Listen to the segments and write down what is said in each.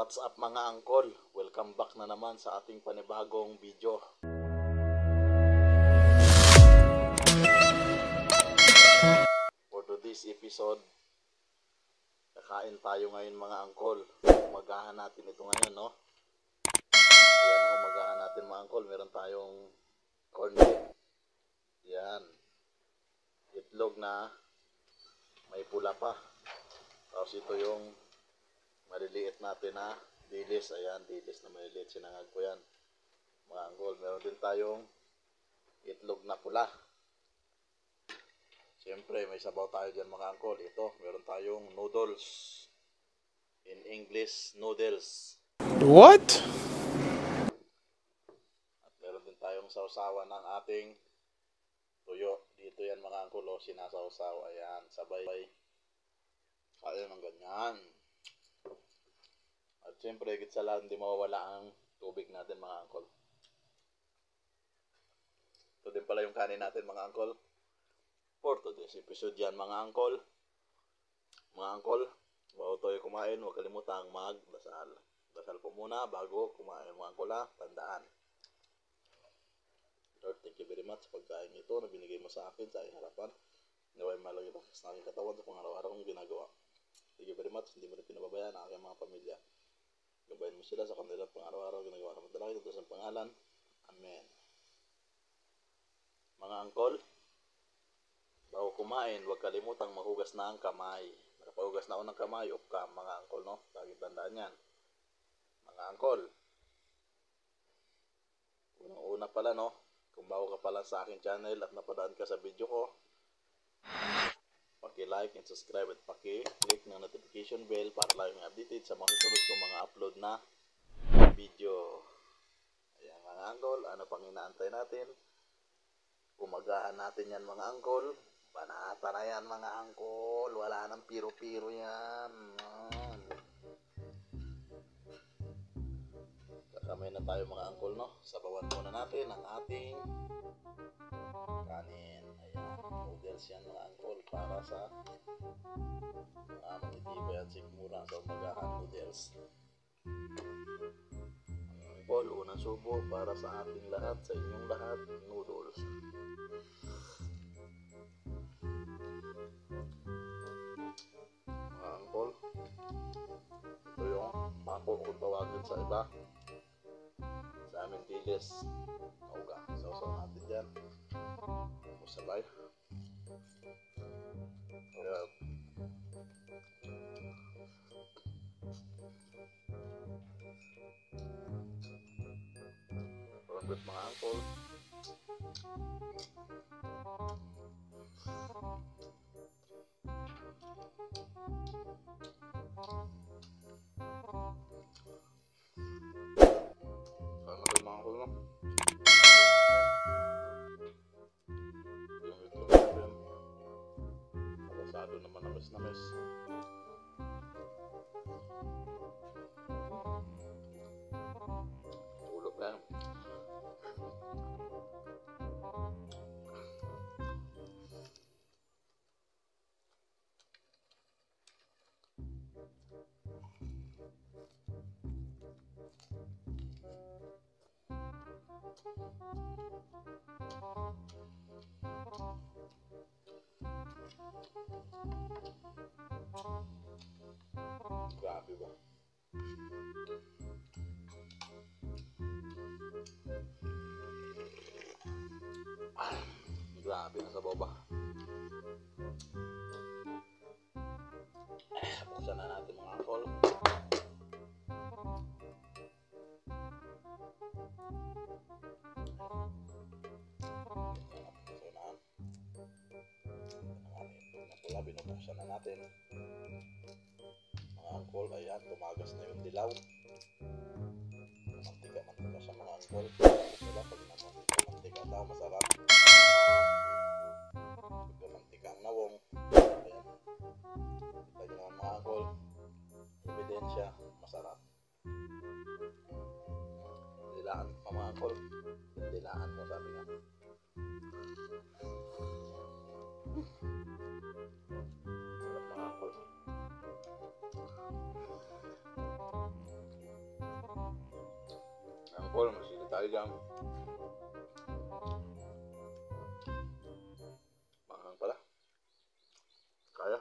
What's up mga angkol? Welcome back na naman sa ating panibagong video. For today's episode, kakain tayo ngayon mga angkol. Umagahan natin ito ngayon, no? Ayan ang umagahan natin mga angkol. Meron tayong corn beef. Yan. Itlog na may pula pa. Tapos ito yung maliliit natin na dilis. Ayan, dilis na maliliit. Sinangag ko yan mga angkol. Meron din tayong itlog na pula. Siyempre may sabaw tayo dyan mga angkol. Ito, meron tayong noodles. In English, noodles. What? At meron din tayong sausawan ng ating tuyo. Dito yan mga angkol, sinasawsaw. Ayan, sabay kain ng ganyan. At siyempre, higit sa lahat, hindi mawawala ang tubig natin mga angkol. Ito din pala yung kanin natin mga angkol. For today's episode yan mga angkol. Mga angkol, bago tayo kumain, huwag kalimutang magdasal. Dasal po muna bago kumain mga angkol ha. Tandaan. Lord, thank you very much sa pagkain ito na binigay mo sa akin sa aking harapan. Naway malagay ang sa aking katawan sa pang-araw-araw kong ginagawa. Thank you very much. Hindi mo rin pinababayaan ang aking mga pamilya. Gabayan mo sila sa kanilang pang-araw-araw ginagawa ng madalangin ito sa pangalan. Amen. Mga angkol, bago kumain, huwag kalimutang mahugas na ang kamay. Nakapahugas na ako ng kamay, upka mga angkol, no? Lagi tandaan yan. Mga angkol, unang-una pala, no? Kung bago ka pala sa aking channel at napadaan ka sa video ko, paki-like and subscribe at paki-click ng notification bell para lagi ng updated sa mga susunod kong mga upload na video. Ayan mga angkol, ano pang inaantay natin? Umagahan natin yan mga angkol. Banata na yan mga angkol. Wala nang piro-piro yan. Kakamay na tayo mga angkol, no? Sabawan muna natin ang ating kanin. Ayan, noodles yan mga angkol para sa mga manitibay at sigmura sa umagahan noodles. Angkol, unang subo para sa ating lahat, sa inyong lahat, noodles. Mga angkol, ito yung pako kung tawagin sa iba. Sa aming dilis, kauga. Sausaw natin dyan. Sabay. Ayan. Palambot mga angkol. Palambot mga angkol, no? Malasado naman namis-namis. Tulog lang. Grabe ba? Grabe na sa baba. Buksan na natin mga angkol. Binubuksan na natin mga angkol. Ayan, tumagas na yung dilaw. Mantika siya mga angkol. Diba pag mantika daw masarap. Pag mantika ang nawong, ayan, kita nyo naman mga angkol, ebidensya masarap. Dilaan pa mga angkol, dilaan mo sabi nga. Uncle, masili tayo dyan. Mahang pala. Kaya.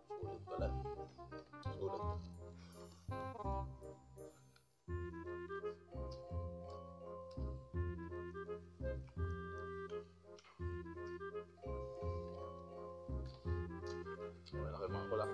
Sulit pala. Sulit. Malaki mga pala.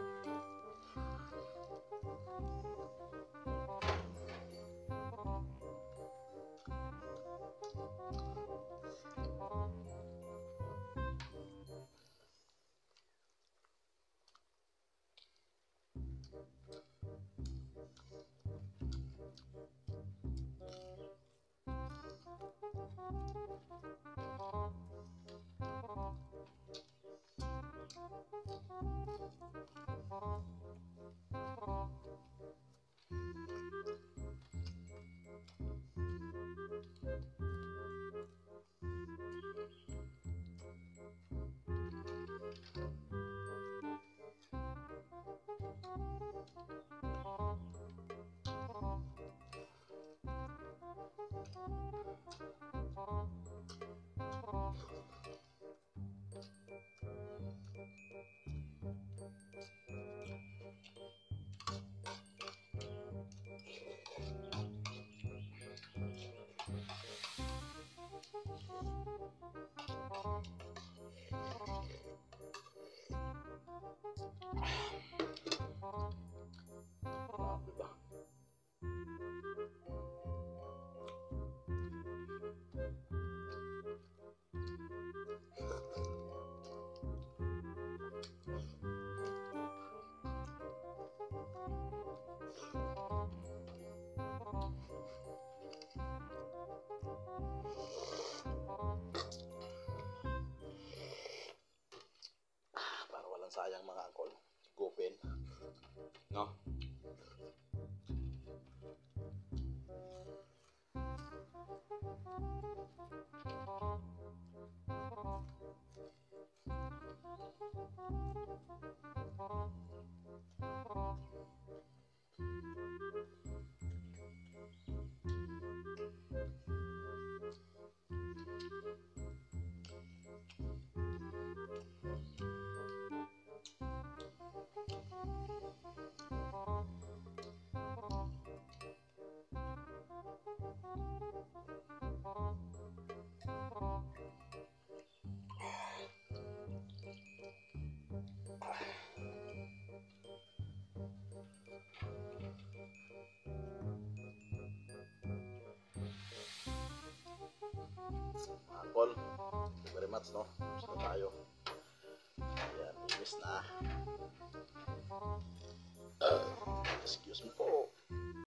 Grabe ba? Para walang sayang mga angkol. Gupin. No? Angkol, thank you very much, no? Gusto tayo. Ayan, inis na. Excuse me po.